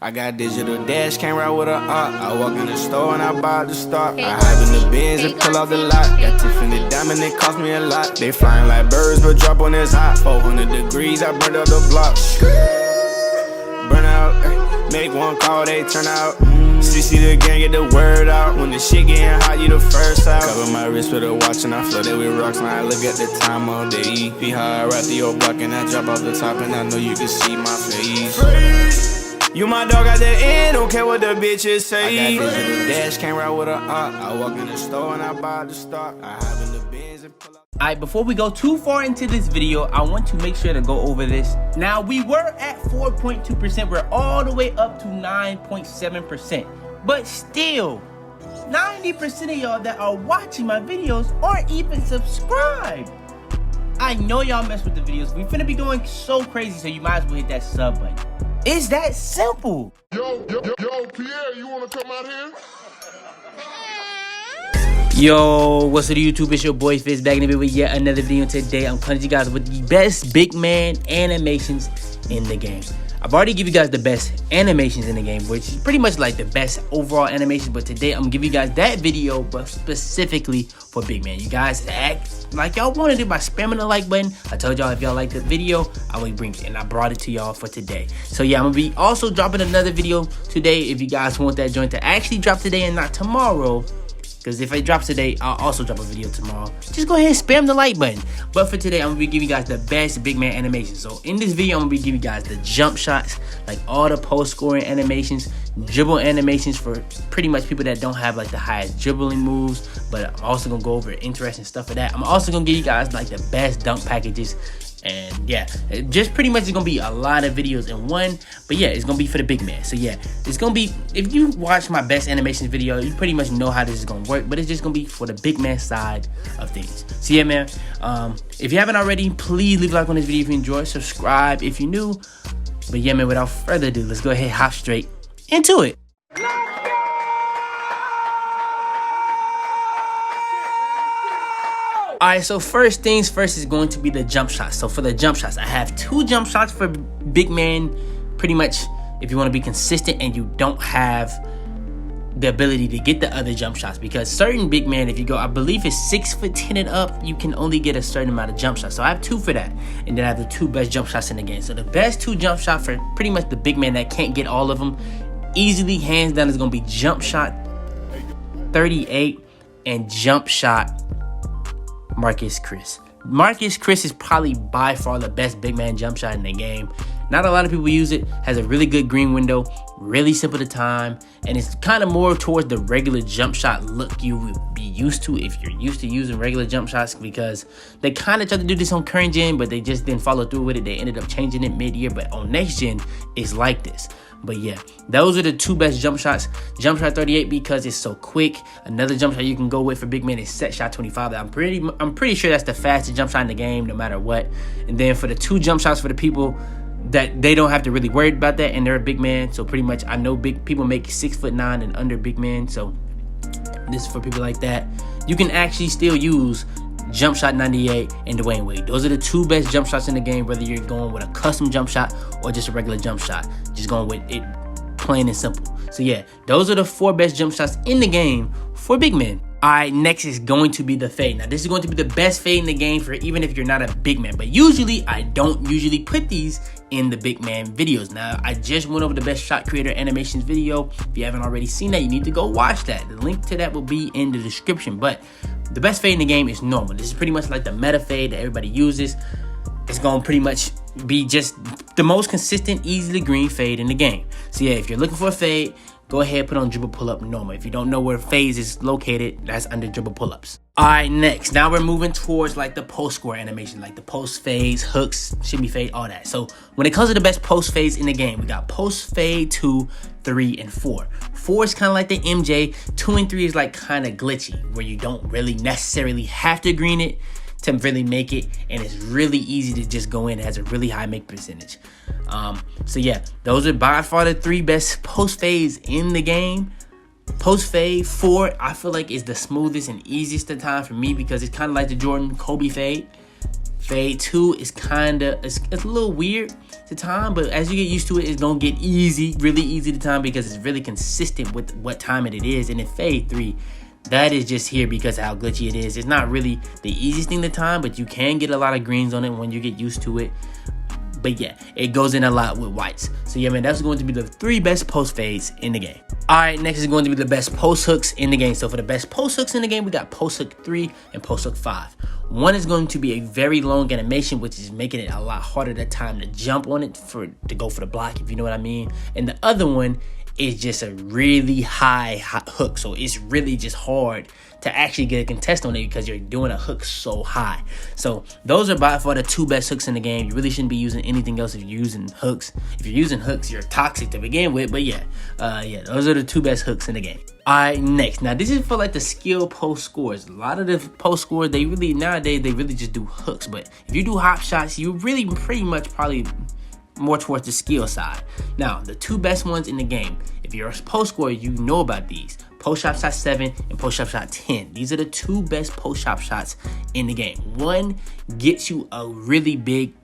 I got digital dash, can't ride with a op. I walk in the store and I buy the stock. I hide in the bins and pull out the lot. Got Tiffany diamond, it cost me a lot. They flying like birds, but drop on this hot. 400 degrees, I burned up the block. Burn out, make one call, they turn out. CC the gang, get the word out. When the shit getting hot, you the first out. Cover my wrist with a watch and I flood it with rocks. Now I look at the time all day. Be high, I ride through your block and I drop off the top. And I know you can see my face. You my dog at the end, don't care what the bitches say. I got digital dash, can't ride with a op. I walk in the store and I buy the stock. I have in the bins and pull out. Alright, before we go too far into this video, I want to make sure to go over this. Now, we were at 4.2%. We're all the way up to 9.7%. But still, 90% of y'all that are watching my videos aren't even subscribed. I know y'all mess with the videos. We finna be going so crazy, so you might as well hit that sub button. It's that simple. Yo, Pierre, you wanna come out here? Yo, what's up YouTube? It's your boy Fizz back in the video with yet another video. Today I'm coming to you guys with the best big man animations in the game. I've already given you guys the best animations in the game, which is pretty much like the best overall animation, but today I'm gonna give you guys that video, but specifically for big man. You guys act like y'all wanted it by spamming the like button. I told y'all if y'all liked the video, I will bring it, and I brought it to y'all for today. So yeah, I'm gonna be also dropping another video today if you guys want that joint to actually drop today and not tomorrow. Because if it drops today, I'll also drop a video tomorrow. Just go ahead and spam the like button. But for today, I'm going to be giving you guys the best big man animations. So in this video, I'm going to be giving you guys the jump shots, like all the post scoring animations, dribble animations for pretty much people that don't have like the highest dribbling moves. But I'm also going to go over interesting stuff for that. I'm also going to give you guys like the best dunk packages. And yeah, just pretty much it's gonna be a lot of videos in one, but yeah, it's gonna be for the big man. So yeah, it's gonna be, if you watch my best animations video, you pretty much know how this is gonna work, but it's just gonna be for the big man side of things. So yeah, man, if you haven't already, please leave a like on this video if you enjoyed, subscribe if you're new. But yeah, man, without further ado, let's go ahead and hop straight into it. Alright, so first things first is going to be the jump shots. So for the jump shots, I have 2 jump shots for big man. Pretty much, if you want to be consistent and you don't have the ability to get the other jump shots, because certain big man, if you go, I believe it's 6'10" and up, you can only get a certain amount of jump shots. So I have 2 for that, and then I have the 2 best jump shots in the game. So the best 2 jump shots for pretty much the big man that can't get all of them, easily hands down, is going to be jump shot 38 and jump shot Marcus Chris. Marcus Chris is probably by far the best big man jump shot in the game. Not a lot of people use it. Has a really good green window, really simple to time, and it's kind of more towards the regular jump shot look you would be used to if you're used to using regular jump shots, because they kind of tried to do this on current gen, but they just didn't follow through with it. They ended up changing it mid-year, but on next gen, it's like this. But yeah, those are the 2 best jump shots. Jump shot 38 because it's so quick. Another jump shot you can go with for big man is set shot 25. I'm pretty sure that's the fastest jump shot in the game, no matter what. And then for the 2 jump shots for the people that they don't have to really worry about that, and they're a big man. So pretty much, I know big people make 6'9" and under big man. So this is for people like that. You can actually still use jump shot 98 and Dwayne Wade. Those are the 2 best jump shots in the game, whether you're going with a custom jump shot or just a regular jump shot. Just going with it plain and simple. So yeah, those are the 4 best jump shots in the game for big men. Alright, next is going to be the fade. Now this is going to be the best fade in the game for even if you're not a big man, but usually I don't usually put these in the big man videos. Now I just went over the best shot creator animations video. If you haven't already seen that, you need to go watch that. The link to that will be in the description. But the best fade in the game is normal. This is pretty much like the meta fade that everybody uses. It's gonna pretty much be just the most consistent, easily green fade in the game. So yeah, if you're looking for a fade, go ahead, put on dribble pull-up normal. If you don't know where phase is located, that's under dribble pull-ups. Alright, next. Now we're moving towards like the post-score animation, like the post phase, hooks, shimmy fade, all that. So when it comes to the best post phase in the game, we got post fade 2, 3, and 4. 4 is kind of like the MJ. 2 and 3 is like kind of glitchy, where you don't really necessarily have to green it to really make it, and it's really easy to just go in. It has a really high make percentage. So yeah, those are by far the 3 best post fades in the game. Post fade 4, I feel like is the smoothest and easiest of time for me, because it's kind of like the Jordan Kobe fade. Fade 2 is it's a little weird to time, but as you get used to it, it's gonna get really easy to time because it's really consistent with what time it is. And in Fade 3, that is just here because of how glitchy it is. It's not really the easiest thing to time, but you can get a lot of greens on it when you get used to it. But yeah, it goes in a lot with whites. So yeah, man, that's going to be the 3 best post fades in the game. All right, next is going to be the best post hooks in the game. So for the best post hooks in the game, we got post hook 3 and post hook 5. One is going to be a very long animation, which is making it a lot harder to time to jump on it to go for the block, if you know what I mean. And the other one is just a really high hook. So it's really just hard to actually get a contest on it because you're doing a hook so high. So those are by far the 2 best hooks in the game. You really shouldn't be using anything else if you're using hooks. If you're using hooks, you're toxic to begin with. But yeah, those are the 2 best hooks in the game. All right, next. Now this is for like the skill post scores. A lot of the post scores, nowadays they really just do hooks. But if you do hop shots, you really pretty much probably more towards the skill side. Now, the 2 best ones in the game, if you're a post scorer, you know about these. Post shot shot 7 and post shot shot 10. These are the 2 best post shot shots in the game. One gets you a really big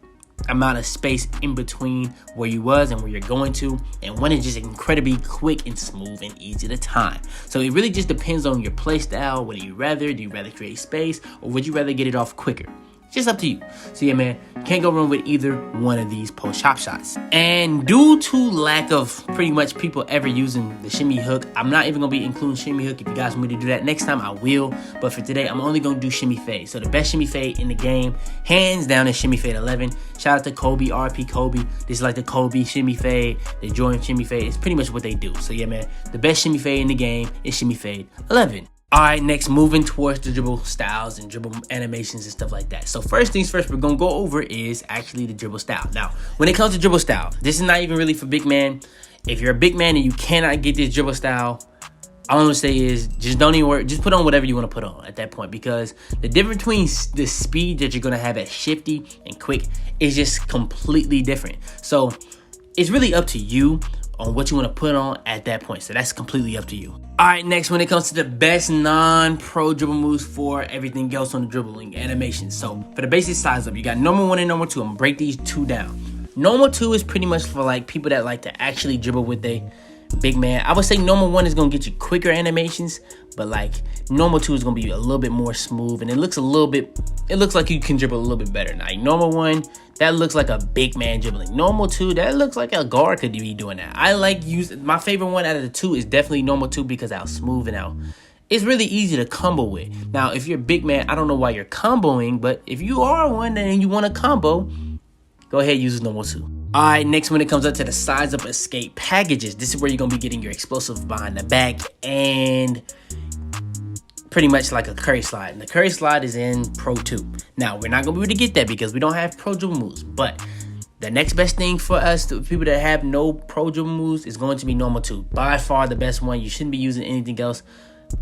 amount of space in between where you was and where you're going to, and one is just incredibly quick and smooth and easy to time. So it really just depends on your play style. What do you rather create space, or would you rather get it off quicker? Just up to you. So yeah, man, can't go wrong with either one of these post hop shots. And due to lack of pretty much people ever using the shimmy hook, I'm not even gonna be including shimmy hook. If you guys want me to do that next time, I will. But for today, I'm only gonna do shimmy fade. So the best shimmy fade in the game, hands down, is shimmy fade 11. Shout out to Kobe, RP Kobe. This is like the Kobe shimmy fade, the Jordan shimmy fade. It's pretty much what they do. So yeah, man, the best shimmy fade in the game is shimmy fade 11. All right, next, moving towards the dribble styles and dribble animations and stuff like that. So first things first, we're gonna go over is actually the dribble style. Now, when it comes to dribble style, this is not even really for big man. If you're a big man and you cannot get this dribble style, all I'm gonna say is just don't even worry. Just put on whatever you want to put on at that point, because the difference between the speed that you're gonna have at shifty and quick is just completely different. So it's really up to you on what you want to put on at that point. So that's completely up to you. All right, next, when it comes to the best non-pro dribble moves for everything else on the dribbling animation. So for the basic size up, you got normal 1 and normal 2. I'm gonna break these 2 down. Normal 2 is pretty much for like people that like to actually dribble with a big man. I would say normal 1 is gonna get you quicker animations, but like normal 2 is gonna be a little bit more smooth, and it looks like you can dribble a little bit better. Now, like normal 1, that looks like a big man dribbling. Normal 2, that looks like a guard could be doing that. My favorite one out of the 2 is definitely normal 2 because how smooth and how it's really easy to combo with. Now, if you're a big man, I don't know why you're comboing, but if you are one and you want to combo, go ahead, use normal 2. All right, next, when it comes up to the size up escape packages, this is where you're gonna be getting your explosive behind the back and pretty much like a Curry slide. And the Curry slide is in Pro 2. Now, we're not gonna be able to get that because we don't have pro dribble moves, but the next best thing for us, the people that have no pro dribble moves, is going to be normal 2. By far the best one. You shouldn't be using anything else.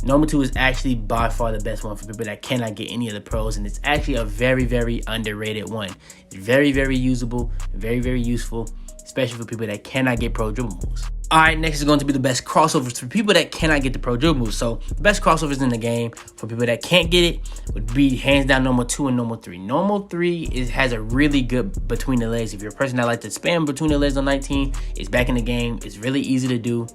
Normal 2 is actually by far the best one for people that cannot get any of the pros, and it's actually a very, very underrated one. It's very, very usable, very, very useful, especially for people that cannot get pro dribble moves. All right, next is going to be the best crossovers for people that cannot get the pro dribble moves. So the best crossovers in the game for people that can't get it would be hands down normal 2 and normal 3. Normal 3 has a really good between the legs. If you're a person that likes to spam between the legs on 19, it's back in the game. It's really easy to do.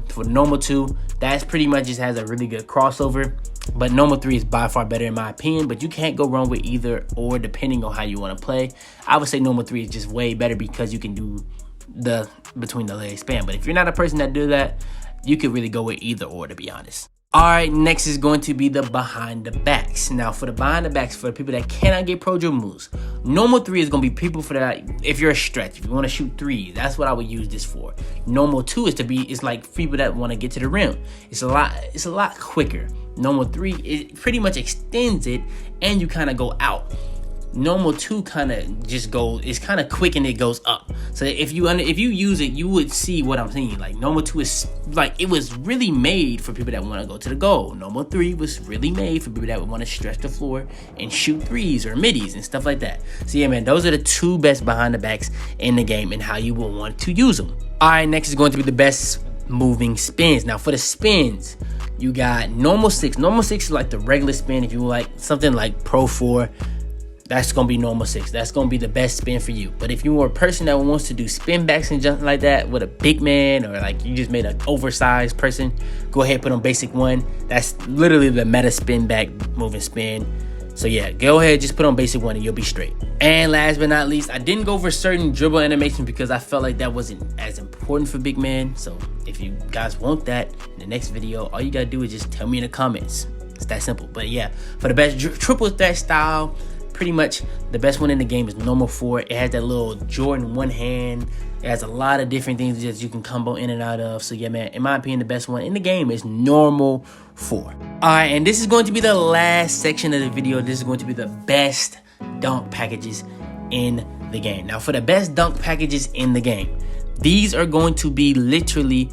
For normal 2, that's pretty much just has a really good crossover. But normal 3 is by far better in my opinion, but you can't go wrong with either or depending on how you want to play. I would say normal 3 is just way better because you can do the between the legs spam. But if you're not a person that do that, you could really go with either or, to be honest. All right, next is going to be the behind the backs. Now, for the behind the backs, for the people that cannot get pro dribble moves, normal 3 is going to be people for that. If you're a stretch, if you want to shoot 3, that's what I would use this for. Normal 2 is like people that want to get to the rim. It's a lot quicker. Normal 3, it pretty much extends it, and you kind of go out. Normal 2 kind of just goes, it's kind of quick and it goes up. So if you use it, you would see what I'm saying. Like normal 2 is like, it was really made for people that want to go to the goal. Normal 3 was really made for people that would want to stretch the floor and shoot 3s or middies and stuff like that. So yeah, man, those are the 2 best behind the backs in the game and how you will want to use them. All right, next is going to be the best moving spins. Now for the spins, you got normal 6. Normal 6 is like the regular spin. If you like something like Pro 4, that's gonna be normal 6. That's gonna be the best spin for you. But if you are a person that wants to do spin backs and jump like that with a big man, or like you just made an oversized person, go ahead and put on basic 1. That's literally the meta spin back, move and spin. So yeah, go ahead, just put on basic 1 and you'll be straight. And last but not least, I didn't go for certain dribble animations because I felt like that wasn't as important for big man. So if you guys want that in the next video, all you gotta do is just tell me in the comments. It's that simple. But yeah, for the best triple threat style, pretty much the best one in the game is normal 4. It has that little Jordan one hand. It has a lot of different things that you can combo in and out of. So yeah, man, in my opinion, the best one in the game is normal 4. All right, and this is going to be the last section of the video. This is going to be the best dunk packages in the game. Now, for the best dunk packages in the game, these are going to be literally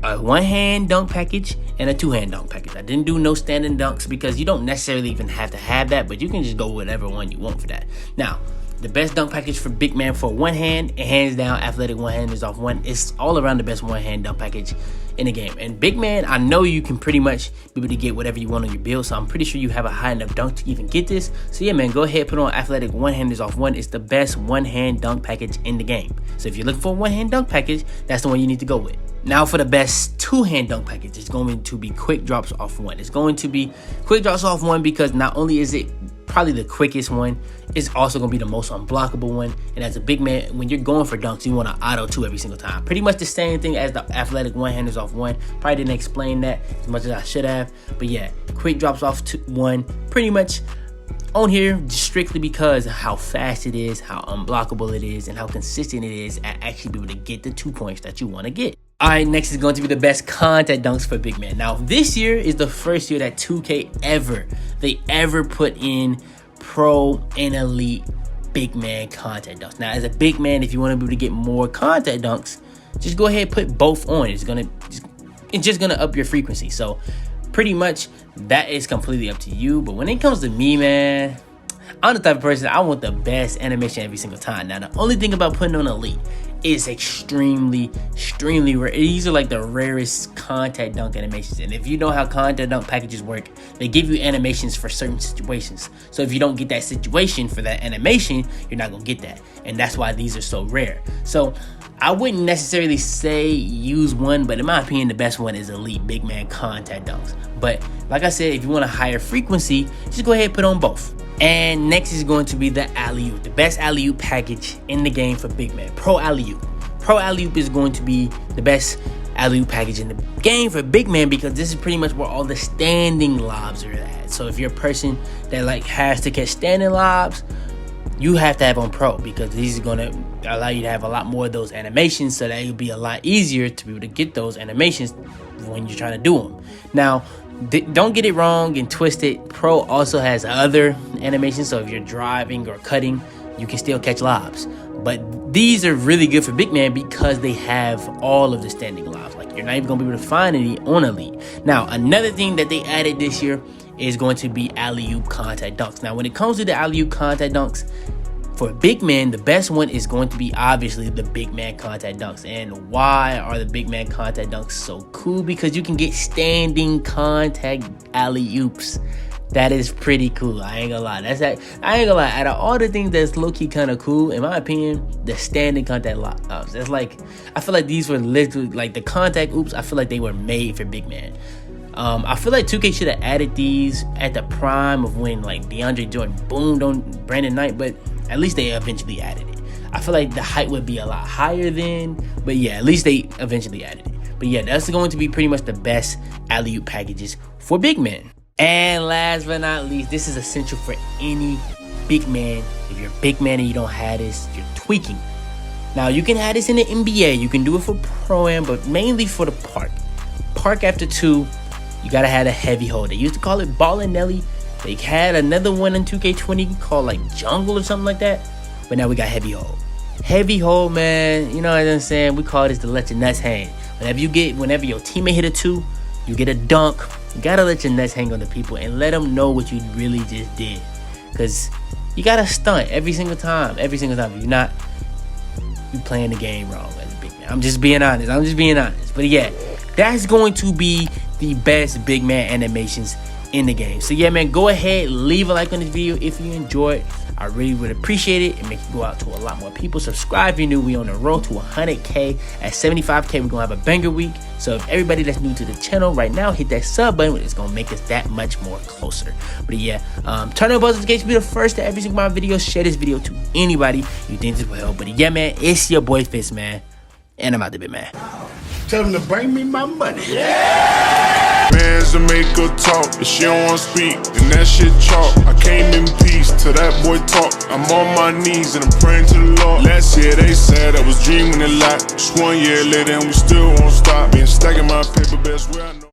a 1-hand dunk package and a 2-hand dunk package. I didn't do no standing dunks because you don't necessarily even have to have that, but you can just go whatever one you want for that. Now, the best dunk package for big man for 1 hand, hands down, athletic 1-hand is off 1. It's all around the best 1-hand dunk package in the game. And big man, I know you can pretty much be able to get whatever you want on your build, so I'm pretty sure you have a high enough dunk to even get this. So yeah, man, go ahead, put on athletic 1-hand is off 1. It's the best 1-hand dunk package in the game. So if you're looking for a 1-hand dunk package, that's the one you need to go with. Now for the best 2-hand dunk package, it's going to be quick drops off 1. It's going to be quick drops off 1 because not only is it probably the quickest one, it's also going to be the most unblockable one. And as a big man, when you're going for dunks, you want to auto 2 every single time. Pretty much the same thing as the athletic 1-handers off 1. Probably didn't explain that as much as I should have. But yeah, quick drops off 1. Pretty much on here strictly because of how fast it is, how unblockable it is, and how consistent it is at actually be able to get the 2 points that you want to get. All right, next is going to be the best contact dunks for big man. Now, this year is the first year that 2K ever put in pro and elite big man contact dunks. Now, as a big man, if you want to be able to get more contact dunks, just go ahead and put both on. It's just gonna up your frequency. So, pretty much that is completely up to you. But when it comes to me, man, I'm the type of person, I want the best animation every single time. Now, the only thing about putting on elite is extremely rare. These are like the rarest contact dunk animations. And if you know how contact dunk packages work, they give you animations for certain situations. So if you don't get that situation for that animation, you're not gonna get that. And that's why these are so rare. So I wouldn't necessarily say use one, but in my opinion, the best one is elite big man contact dunks. But like I said, if you want a higher frequency, just go ahead and put on both. And next is going to be the alley-oop, the best alley-oop package in the game for big man. Pro alley-oop. Pro alley-oop is going to be the best alley-oop package in the game for big man because this is pretty much where all the standing lobs are at. So if you're a person that like has to catch standing lobs, you have to have on pro because these are going to allow you to have a lot more of those animations, so that it'll be a lot easier to be able to get those animations when you're trying to do them. Now, don't get it wrong and twist it. Pro also has other animations, so if you're driving or cutting, you can still catch lobs. But these are really good for big man because they have all of the standing lobs. Like, you're not even gonna be able to find any on elite. Now, another thing that they added this year is going to be alley-oop contact dunks. Now, when it comes to the alley-oop contact dunks, for big man, the best one is going to be obviously the big man contact dunks. And why are the big man contact dunks so cool? Because you can get standing contact alley-oops. That is pretty cool. I ain't gonna lie. I ain't gonna lie. Out of all the things that's low-key kind of cool, in my opinion, the standing contact oops. That's like, I feel like these were literally like the contact oops. I feel like they were made for big man. I feel like 2K should have added these at the prime of when like DeAndre Jordan boomed on Brandon Knight, but at least they eventually added it. I feel like the height would be a lot higher then, but yeah, at least they eventually added it. But yeah, that's going to be pretty much the best alley-oop packages for big men. And last but not least, this is essential for any big man. If you're a big man and you don't have this, you're tweaking. Now, you can have this in the NBA. You can do it for Pro-Am, but mainly for the park. Park after 2, you got to have a heavy hold. They used to call it Ball and Nelly. They had another one in 2K20 called like Jungle or something like that. But now we got heavy hold. Heavy hold, man. You know what I'm saying? We call this the let your nuts hang. Whenever your teammate hit a 2, you get a dunk. You gotta let your nuts hang on the people and let them know what you really just did. Cause you gotta stunt every single time. Every single time. If you're not, you playing the game wrong as a big man. I'm just being honest. But yeah, that's going to be the best big man animations in the game. So yeah, man, go ahead, leave a like on this video if you enjoyed. I really would appreciate it. It makes it go out to a lot more people. Subscribe if you're new. We on the road to 100K. At 75K, we're gonna have a banger week. So if everybody that's new to the channel right now, hit that sub button. It's gonna make us that much more closer. But yeah, turn on post notifications to be the first to every single my video. Share this video to anybody you think this will help. But yeah, man, it's your boy Fitz, man, and I'm out the bit, man. Tell them to bring me my money. Bands to make her talk. If she don't wanna speak, then that shit chalk. I came in peace till that boy talk. I'm on my knees and I'm praying to the Lord. Last year they said I was dreaming a lot. Just 1 year later and we still won't stop. Been stacking my paper, best way I know.